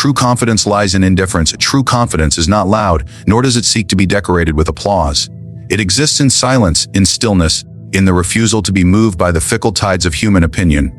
true confidence lies in indifference. True confidence is not loud, nor does it seek to be decorated with applause. It exists in silence, in stillness, in the refusal to be moved by the fickle tides of human opinion.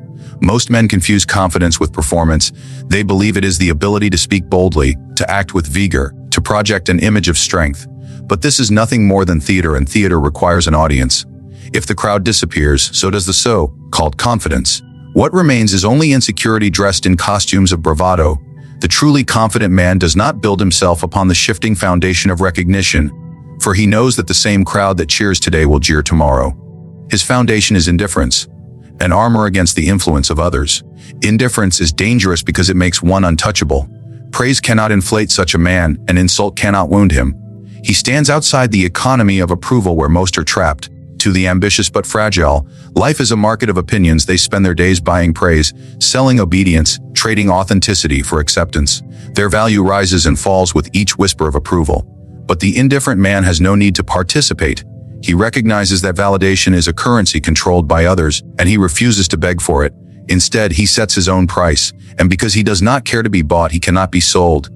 Most men confuse confidence with performance. They believe it is the ability to speak boldly, to act with vigor, to project an image of strength. But this is nothing more than theater, and theater requires an audience. If the crowd disappears, so does the so-called confidence. What remains is only insecurity dressed in costumes of bravado. The truly confident man does not build himself upon the shifting foundation of recognition, for he knows that the same crowd that cheers today will jeer tomorrow. His foundation is indifference, an armor against the influence of others. Indifference is dangerous because it makes one untouchable. Praise cannot inflate such a man, and insult cannot wound him. He stands outside the economy of approval where most are trapped. To the ambitious but fragile, life is a market of opinions. They spend their days buying praise, selling obedience, trading authenticity for acceptance. Their value rises and falls with each whisper of approval. But the indifferent man has no need to participate. He recognizes that validation is a currency controlled by others, and he refuses to beg for it. Instead, he sets his own price, and because he does not care to be bought, he cannot be sold.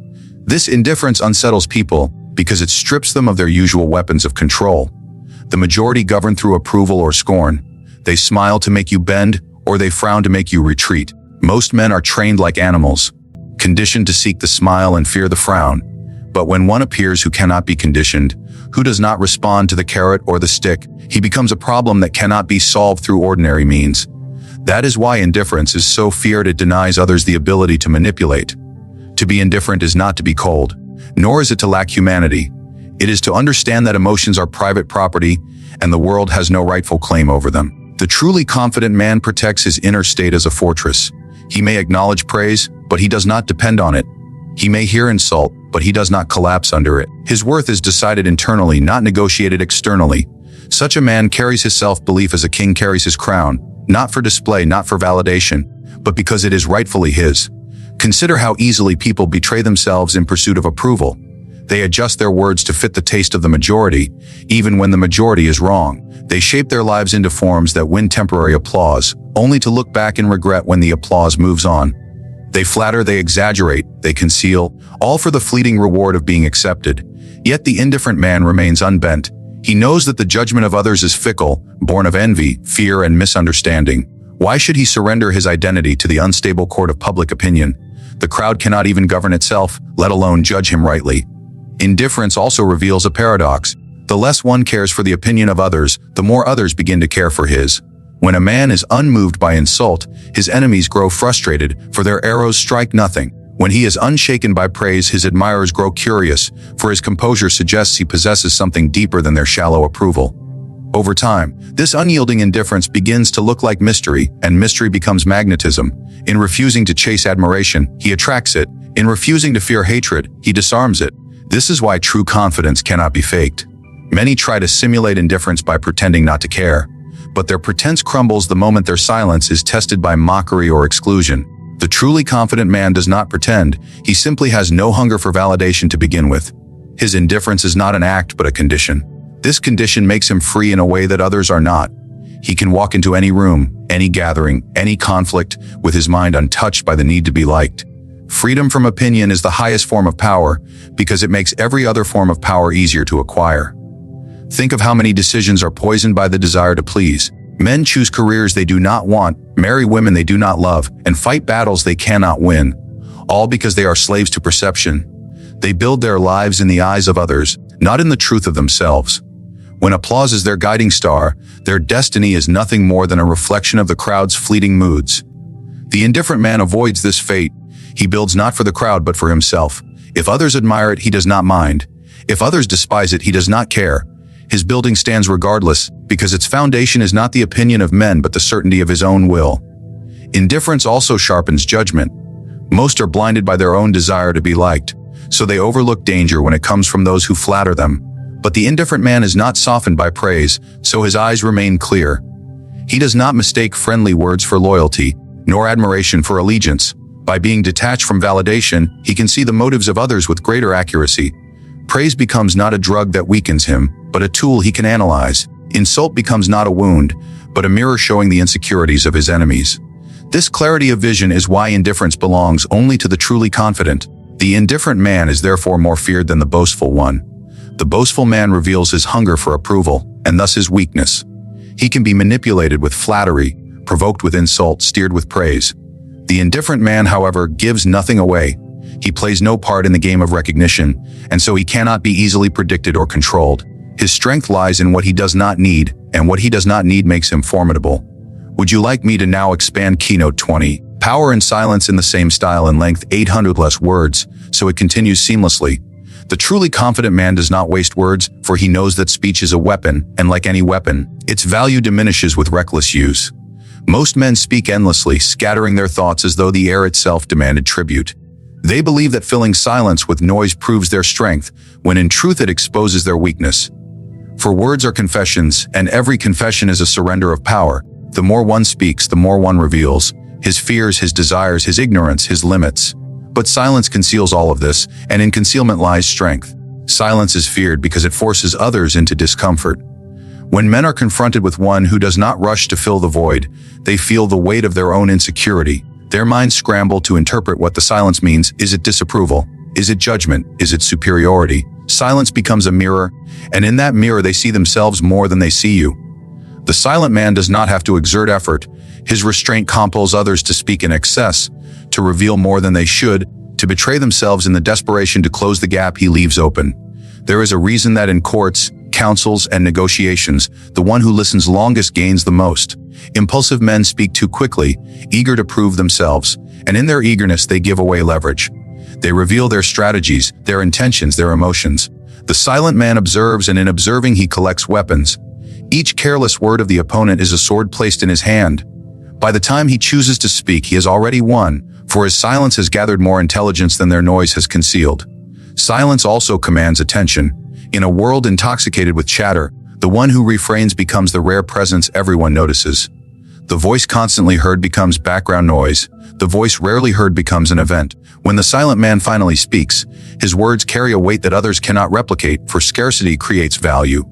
This indifference unsettles people because it strips them of their usual weapons of control. The majority govern through approval or scorn. They smile to make you bend, or they frown to make you retreat. Most men are trained like animals, conditioned to seek the smile and fear the frown. But when one appears who cannot be conditioned, who does not respond to the carrot or the stick, he becomes a problem that cannot be solved through ordinary means. That is why indifference is so feared. It denies others the ability to manipulate. To be indifferent is not to be cold, nor is it to lack humanity. It is to understand that emotions are private property, and the world has no rightful claim over them. The truly confident man protects his inner state as a fortress. He may acknowledge praise, but he does not depend on it. He may hear insult, but he does not collapse under it. His worth is decided internally, not negotiated externally. Such a man carries his self-belief as a king carries his crown, not for display, not for validation, but because it is rightfully his. Consider how easily people betray themselves in pursuit of approval. They adjust their words to fit the taste of the majority, even when the majority is wrong. They shape their lives into forms that win temporary applause, only to look back in regret when the applause moves on. They flatter, they exaggerate, they conceal, all for the fleeting reward of being accepted. Yet the indifferent man remains unbent. He knows that the judgment of others is fickle, born of envy, fear, and misunderstanding. Why should he surrender his identity to the unstable court of public opinion? The crowd cannot even govern itself, let alone judge him rightly. Indifference also reveals a paradox. The less one cares for the opinion of others, the more others begin to care for his. When a man is unmoved by insult, his enemies grow frustrated, for their arrows strike nothing. When he is unshaken by praise, his admirers grow curious, for his composure suggests he possesses something deeper than their shallow approval. Over time, this unyielding indifference begins to look like mystery, and mystery becomes magnetism. In refusing to chase admiration, he attracts it. In refusing to fear hatred, he disarms it. This is why true confidence cannot be faked. Many try to simulate indifference by pretending not to care, but their pretense crumbles the moment their silence is tested by mockery or exclusion. The truly confident man does not pretend. He simply has no hunger for validation to begin with. His indifference is not an act but a condition. This condition makes him free in a way that others are not. He can walk into any room, any gathering, any conflict, with his mind untouched by the need to be liked. Freedom from opinion is the highest form of power because it makes every other form of power easier to acquire. Think of how many decisions are poisoned by the desire to please. Men choose careers they do not want, marry women they do not love, and fight battles they cannot win, all because they are slaves to perception. They build their lives in the eyes of others, not in the truth of themselves. When applause is their guiding star, their destiny is nothing more than a reflection of the crowd's fleeting moods. The indifferent man avoids this fate. He builds not for the crowd but for himself. If others admire it, he does not mind. If others despise it, he does not care. His building stands regardless, because its foundation is not the opinion of men but the certainty of his own will. Indifference also sharpens judgment. Most are blinded by their own desire to be liked, so they overlook danger when it comes from those who flatter them. But the indifferent man is not softened by praise, so his eyes remain clear. He does not mistake friendly words for loyalty, nor admiration for allegiance. By being detached from validation, he can see the motives of others with greater accuracy. Praise becomes not a drug that weakens him, but a tool he can analyze. Insult becomes not a wound, but a mirror showing the insecurities of his enemies. This clarity of vision is why indifference belongs only to the truly confident. The indifferent man is therefore more feared than the boastful one. The boastful man reveals his hunger for approval, and thus his weakness. He can be manipulated with flattery, provoked with insult, steered with praise. The indifferent man, however, gives nothing away. He plays no part in the game of recognition, and so he cannot be easily predicted or controlled. His strength lies in what he does not need, and what he does not need makes him formidable. Would you like me to now expand Keynote 20? Power and silence in the same style and length, 800 less words, so it continues seamlessly. The truly confident man does not waste words, for he knows that speech is a weapon, and like any weapon, its value diminishes with reckless use. Most men speak endlessly, scattering their thoughts as though the air itself demanded tribute. They believe that filling silence with noise proves their strength, when in truth it exposes their weakness. For words are confessions, and every confession is a surrender of power. The more one speaks, the more one reveals his fears, his desires, his ignorance, his limits. But silence conceals all of this, and in concealment lies strength. Silence is feared because it forces others into discomfort. When men are confronted with one who does not rush to fill the void, they feel the weight of their own insecurity. Their minds scramble to interpret what the silence means. Is it disapproval? Is it judgment? Is it superiority? Silence becomes a mirror, and in that mirror they see themselves more than they see you. The silent man does not have to exert effort. His restraint compels others to speak in excess, to reveal more than they should, to betray themselves in the desperation to close the gap he leaves open. There is a reason that in courts, councils, and negotiations, the one who listens longest gains the most. Impulsive men speak too quickly, eager to prove themselves, and in their eagerness they give away leverage. They reveal their strategies, their intentions, their emotions. The silent man observes, and in observing he collects weapons. Each careless word of the opponent is a sword placed in his hand. By the time he chooses to speak, he has already won, for his silence has gathered more intelligence than their noise has concealed. Silence also commands attention. In a world intoxicated with chatter, the one who refrains becomes the rare presence everyone notices. The voice constantly heard becomes background noise. The voice rarely heard becomes an event. When the silent man finally speaks, his words carry a weight that others cannot replicate, for scarcity creates value.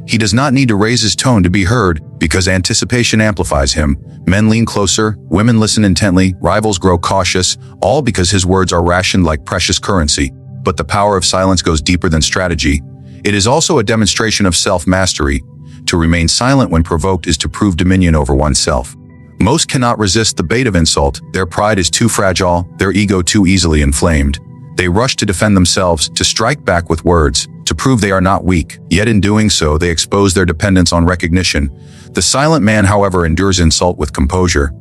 He does not need to raise his tone to be heard, because anticipation amplifies him. Men lean closer, women listen intently, rivals grow cautious, all because his words are rationed like precious currency. But the power of silence goes deeper than strategy. It is also a demonstration of self-mastery. To remain silent when provoked is to prove dominion over oneself. Most cannot resist the bait of insult. Their pride is too fragile, their ego too easily inflamed. They rush to defend themselves, to strike back with words, to prove they are not weak. Yet in doing so, they expose their dependence on recognition. The silent man, however, endures insult with composure.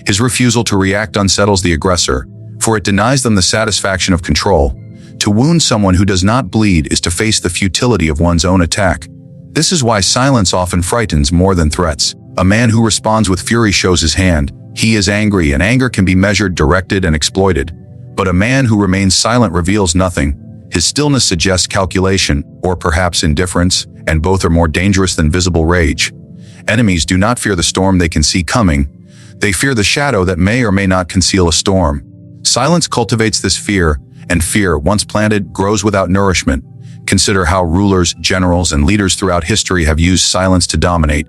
His refusal to react unsettles the aggressor, for it denies them the satisfaction of control. To wound someone who does not bleed is to face the futility of one's own attack. This is why silence often frightens more than threats. A man who responds with fury shows his hand. He is angry, and anger can be measured, directed, and exploited. But a man who remains silent reveals nothing. His stillness suggests calculation, or perhaps indifference, and both are more dangerous than visible rage. Enemies do not fear the storm they can see coming. They fear the shadow that may or may not conceal a storm. Silence cultivates this fear, and fear, once planted, grows without nourishment. Consider how rulers, generals, and leaders throughout history have used silence to dominate.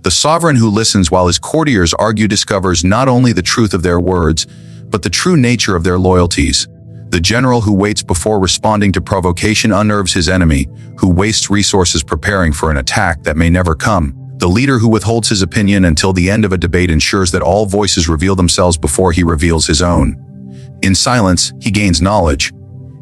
The sovereign who listens while his courtiers argue discovers not only the truth of their words, but the true nature of their loyalties. The general who waits before responding to provocation unnerves his enemy, who wastes resources preparing for an attack that may never come. The leader who withholds his opinion until the end of a debate ensures that all voices reveal themselves before he reveals his own. In silence, he gains knowledge.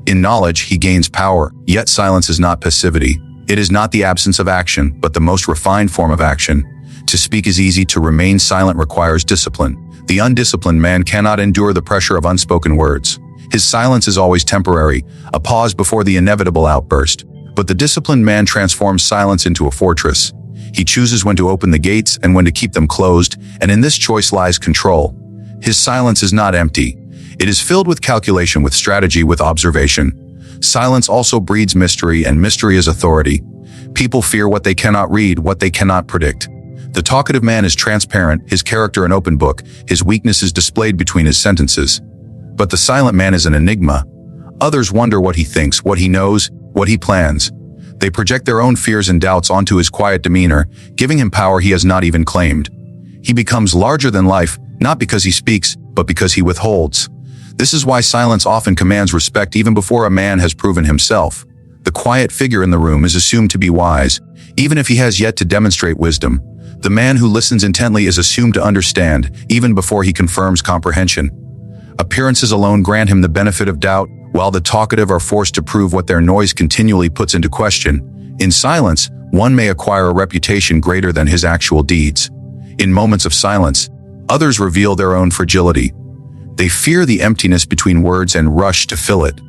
In knowledge, he gains power. Yet silence is not passivity. It is not the absence of action, but the most refined form of action. To speak is easy, to remain silent requires discipline. The undisciplined man cannot endure the pressure of unspoken words. His silence is always temporary, a pause before the inevitable outburst. But the disciplined man transforms silence into a fortress. He chooses when to open the gates and when to keep them closed, and in this choice lies control. His silence is not empty. It is filled with calculation, with strategy, with observation. Silence also breeds mystery, and mystery is authority. People fear what they cannot read, what they cannot predict. The talkative man is transparent, his character an open book, his weakness is displayed between his sentences. But the silent man is an enigma. Others wonder what he thinks, what he knows, what he plans. They project their own fears and doubts onto his quiet demeanor, giving him power he has not even claimed. He becomes larger than life, not because he speaks, but because he withholds. This is why silence often commands respect even before a man has proven himself. The quiet figure in the room is assumed to be wise, even if he has yet to demonstrate wisdom. The man who listens intently is assumed to understand, even before he confirms comprehension. Appearances alone grant him the benefit of doubt, while the talkative are forced to prove what their noise continually puts into question. In silence, one may acquire a reputation greater than his actual deeds. In moments of silence, others reveal their own fragility. They fear the emptiness between words and rush to fill it.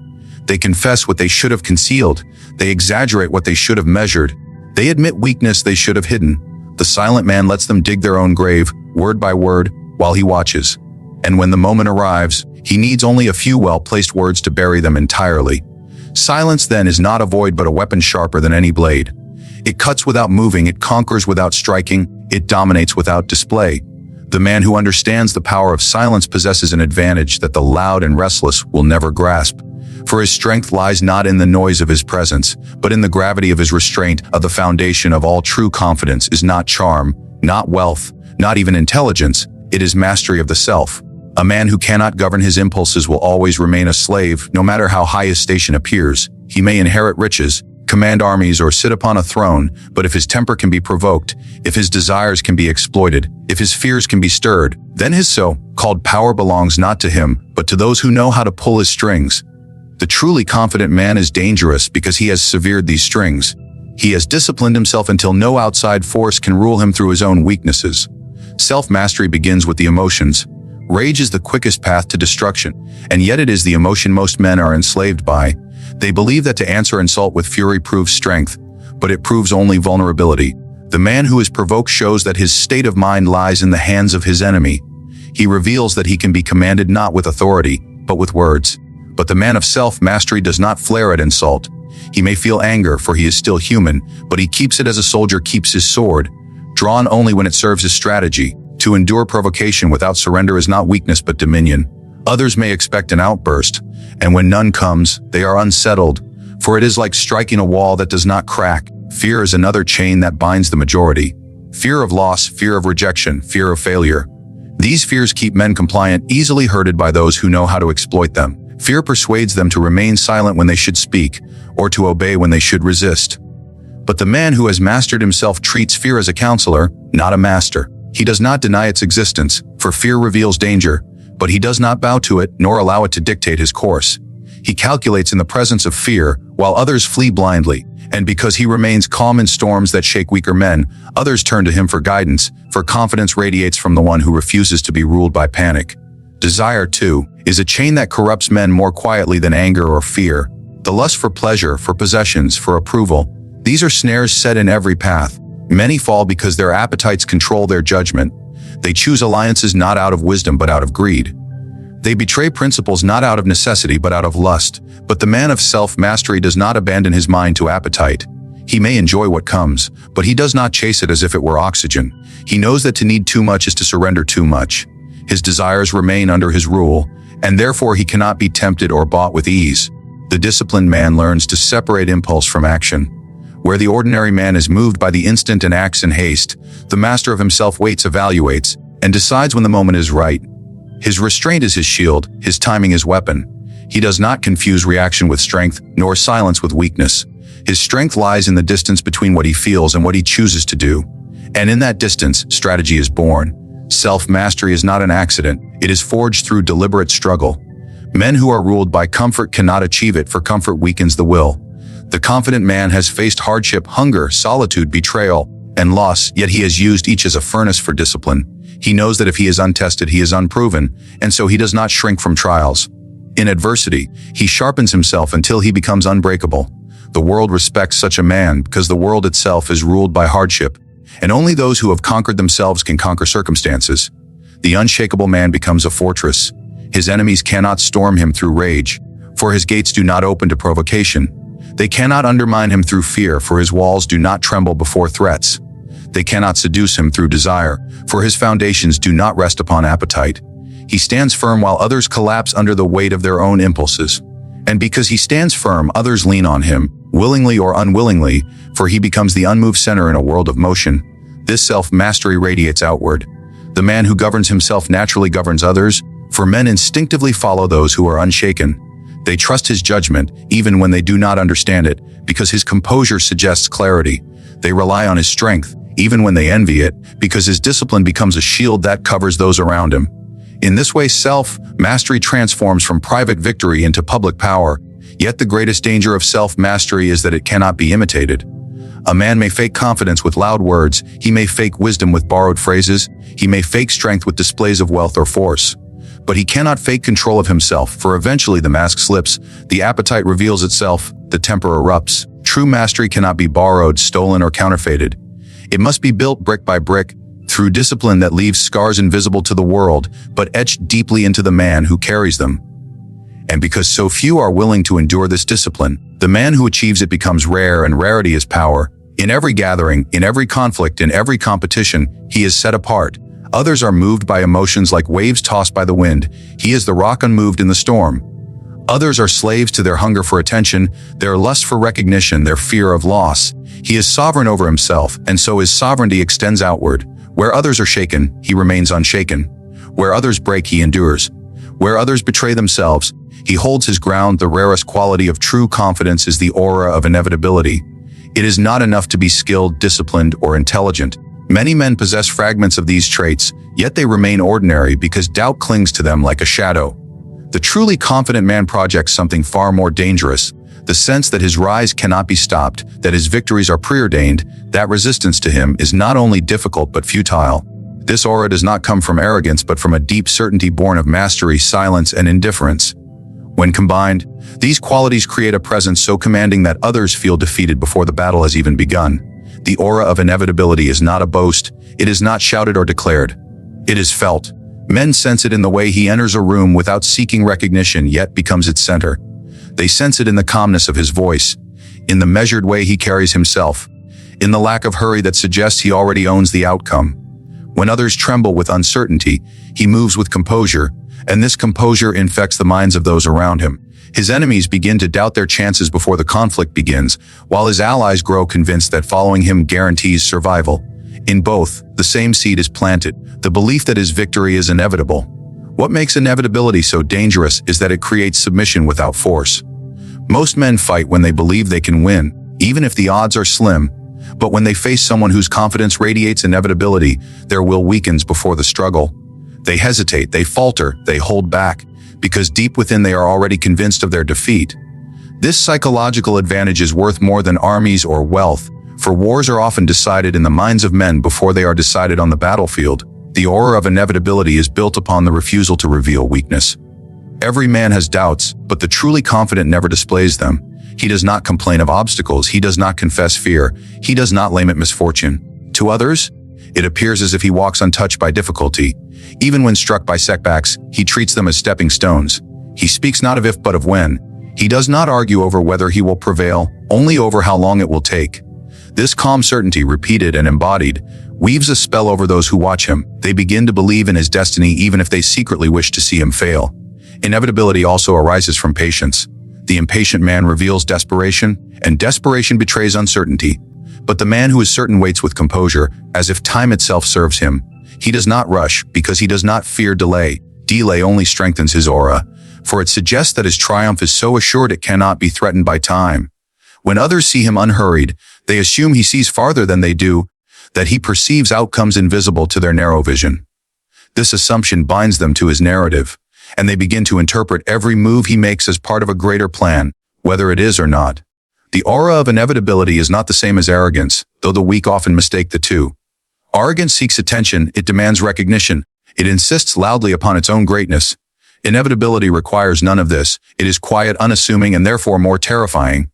They confess what they should have concealed. They exaggerate what they should have measured. They admit weakness they should have hidden. The silent man lets them dig their own grave, word by word, while he watches. And when the moment arrives, he needs only a few well-placed words to bury them entirely. Silence, then, is not a void but a weapon sharper than any blade. It cuts without moving, it conquers without striking, it dominates without display. The man who understands the power of silence possesses an advantage that the loud and restless will never grasp. For his strength lies not in the noise of his presence, but in the gravity of his restraint. The foundation of all true confidence is not charm, not wealth, not even intelligence, it is mastery of the self. A man who cannot govern his impulses will always remain a slave, no matter how high his station appears. He may inherit riches, command armies, or sit upon a throne, but if his temper can be provoked, if his desires can be exploited, if his fears can be stirred, then his so-called power belongs not to him, but to those who know how to pull his strings. The truly confident man is dangerous because he has severed these strings. He has disciplined himself until no outside force can rule him through his own weaknesses. Self-mastery begins with the emotions. Rage is the quickest path to destruction, and yet it is the emotion most men are enslaved by. They believe that to answer insult with fury proves strength, but it proves only vulnerability. The man who is provoked shows that his state of mind lies in the hands of his enemy. He reveals that he can be commanded not with authority, but with words. But the man of self-mastery does not flare at insult. He may feel anger, for he is still human, but he keeps it as a soldier keeps his sword, drawn only when it serves his strategy. To endure provocation without surrender is not weakness but dominion. Others may expect an outburst, and when none comes, they are unsettled, for it is like striking a wall that does not crack. Fear is another chain that binds the majority. Fear of loss, fear of rejection, fear of failure. These fears keep men compliant, easily herded by those who know how to exploit them. Fear persuades them to remain silent when they should speak, or to obey when they should resist. But the man who has mastered himself treats fear as a counselor, not a master. He does not deny its existence, for fear reveals danger, but he does not bow to it nor allow it to dictate his course. He calculates in the presence of fear, while others flee blindly, and because he remains calm in storms that shake weaker men, others turn to him for guidance, for confidence radiates from the one who refuses to be ruled by panic. Desire, too, is a chain that corrupts men more quietly than anger or fear. The lust for pleasure, for possessions, for approval, these are snares set in every path. Many fall because their appetites control their judgment. They choose alliances not out of wisdom but out of greed. They betray principles not out of necessity but out of lust. But the man of self-mastery does not abandon his mind to appetite. He may enjoy what comes, but he does not chase it as if it were oxygen. He knows that to need too much is to surrender too much. His desires remain under his rule, and therefore he cannot be tempted or bought with ease. The disciplined man learns to separate impulse from action. Where the ordinary man is moved by the instant and acts in haste, the master of himself waits, evaluates, and decides when the moment is right. His restraint is his shield, his timing his weapon. He does not confuse reaction with strength, nor silence with weakness. His strength lies in the distance between what he feels and what he chooses to do. And in that distance, strategy is born. Self-mastery is not an accident, it is forged through deliberate struggle. Men who are ruled by comfort cannot achieve it, for comfort weakens the will. The confident man has faced hardship, hunger, solitude, betrayal, and loss, yet he has used each as a furnace for discipline. He knows that if he is untested, he is unproven, and so he does not shrink from trials. In adversity, he sharpens himself until he becomes unbreakable. The world respects such a man because the world itself is ruled by hardship, and only those who have conquered themselves can conquer circumstances. The unshakable man becomes a fortress. His enemies cannot storm him through rage, for his gates do not open to provocation. They cannot undermine him through fear, for his walls do not tremble before threats. They cannot seduce him through desire, for his foundations do not rest upon appetite. He stands firm while others collapse under the weight of their own impulses. And because he stands firm, others lean on him, willingly or unwillingly, for he becomes the unmoved center in a world of motion. This self-mastery radiates outward. The man who governs himself naturally governs others, For men instinctively follow those who are unshaken. They trust his judgment, even when they do not understand it, because his composure suggests clarity. They rely on his strength, even when they envy it, because his discipline becomes a shield that covers those around him. In this way, self-mastery transforms from private victory into public power. Yet the greatest danger of self-mastery is that it cannot be imitated. A man may fake confidence with loud words, he may fake wisdom with borrowed phrases, he may fake strength with displays of wealth or force. But he cannot fake control of himself, for eventually the mask slips, the appetite reveals itself, the temper erupts. True mastery cannot be borrowed, stolen, or counterfeited. It must be built brick by brick, through discipline that leaves scars invisible to the world, but etched deeply into the man who carries them. And because so few are willing to endure this discipline, the man who achieves it becomes rare, and rarity is power. In every gathering, in every conflict, in every competition, he is set apart. Others are moved by emotions like waves tossed by the wind. He is the rock unmoved in the storm. Others are slaves to their hunger for attention, their lust for recognition, their fear of loss. He is sovereign over himself, and so his sovereignty extends outward. Where others are shaken, he remains unshaken. Where others break, he endures. Where others betray themselves, he holds his ground. The rarest quality of true confidence is the aura of inevitability. It is not enough to be skilled, disciplined, or intelligent. Many men possess fragments of these traits, yet they remain ordinary because doubt clings to them like a shadow. The truly confident man projects something far more dangerous, the sense that his rise cannot be stopped, that his victories are preordained. That resistance to him is not only difficult but futile. This aura does not come from arrogance but from a deep certainty born of mastery, silence, and indifference. When combined, these qualities create a presence so commanding that others feel defeated before the battle has even begun. The aura of inevitability is not a boast, it is not shouted or declared. It is felt. Men sense it in the way he enters a room without seeking recognition, yet becomes its center. They sense it in the calmness of his voice, in the measured way he carries himself, in the lack of hurry that suggests he already owns the outcome. When others tremble with uncertainty, he moves with composure, and this composure infects the minds of those around him. His enemies begin to doubt their chances before the conflict begins, while his allies grow convinced that following him guarantees survival. In both, the same seed is planted, the belief that his victory is inevitable. What makes inevitability so dangerous is that it creates submission without force. Most men fight when they believe they can win, even if the odds are slim. But when they face someone whose confidence radiates inevitability, their will weakens before the struggle. They hesitate, they falter, they hold back, because deep within they are already convinced of their defeat. This psychological advantage is worth more than armies or wealth, for wars are often decided in the minds of men before they are decided on the battlefield. The aura of inevitability is built upon the refusal to reveal weakness. Every man has doubts, but the truly confident never displays them. He does not complain of obstacles, he does not confess fear, he does not lament misfortune. To others, it appears as if he walks untouched by difficulty. Even when struck by setbacks, he treats them as stepping stones. He speaks not of if but of when. He does not argue over whether he will prevail, only over how long it will take. This calm certainty, repeated and embodied, weaves a spell over those who watch him. They begin to believe in his destiny even if they secretly wish to see him fail. Inevitability also arises from patience. The impatient man reveals desperation, and desperation betrays uncertainty. But the man who is certain waits with composure, as if time itself serves him. He does not rush, because he does not fear delay. Delay only strengthens his aura, for it suggests that his triumph is so assured it cannot be threatened by time. When others see him unhurried, they assume he sees farther than they do, that he perceives outcomes invisible to their narrow vision. This assumption binds them to his narrative, and they begin to interpret every move he makes as part of a greater plan, whether it is or not. The aura of inevitability is not the same as arrogance, though the weak often mistake the two. Arrogance seeks attention, it demands recognition, it insists loudly upon its own greatness. Inevitability requires none of this, it is quiet, unassuming, and therefore more terrifying.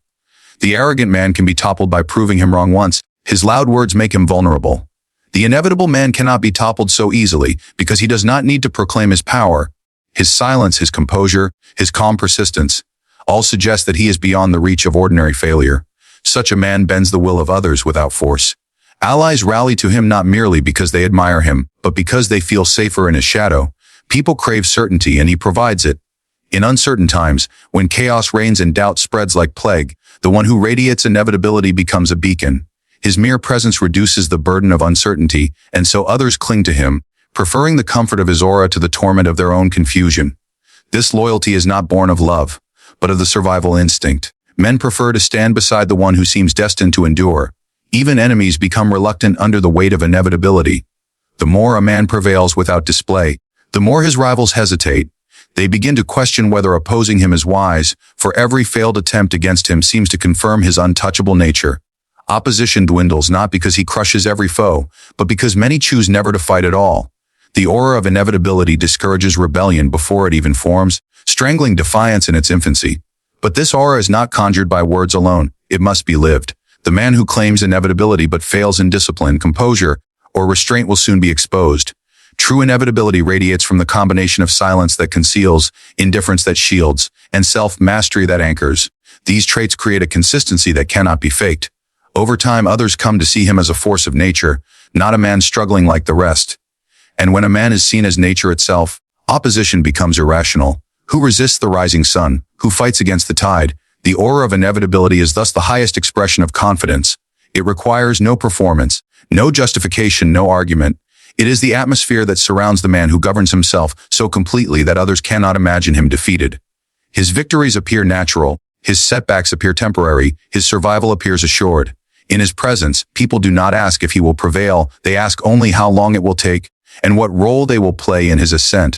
The arrogant man can be toppled by proving him wrong once. His loud words make him vulnerable. The inevitable man cannot be toppled so easily because he does not need to proclaim his power. His silence, his composure, his calm persistence, all suggest that he is beyond the reach of ordinary failure. Such a man bends the will of others without force. Allies rally to him not merely because they admire him, but because they feel safer in his shadow. People crave certainty, and he provides it. In uncertain times, when chaos reigns and doubt spreads like plague, the one who radiates inevitability becomes a beacon. His mere presence reduces the burden of uncertainty, and so others cling to him, preferring the comfort of his aura to the torment of their own confusion. This loyalty is not born of love, but of the survival instinct. Men prefer to stand beside the one who seems destined to endure. Even enemies become reluctant under the weight of inevitability. The more a man prevails without display, the more his rivals hesitate. They begin to question whether opposing him is wise, for every failed attempt against him seems to confirm his untouchable nature. Opposition dwindles not because he crushes every foe, but because many choose never to fight at all. The aura of inevitability discourages rebellion before it even forms, strangling defiance in its infancy. But this aura is not conjured by words alone, it must be lived. The man who claims inevitability but fails in discipline, composure, or restraint will soon be exposed. True inevitability radiates from the combination of silence that conceals, indifference that shields, and self-mastery that anchors. These traits create a consistency that cannot be faked. Over time, others come to see him as a force of nature, not a man struggling like the rest. And when a man is seen as nature itself, opposition becomes irrational. Who resists the rising sun? Who fights against the tide? The aura of inevitability is thus the highest expression of confidence. It requires no performance, no justification, no argument. It is the atmosphere that surrounds the man who governs himself so completely that others cannot imagine him defeated. His victories appear natural, his setbacks appear temporary, his survival appears assured. In his presence, people do not ask if he will prevail, they ask only how long it will take, and what role they will play in his ascent.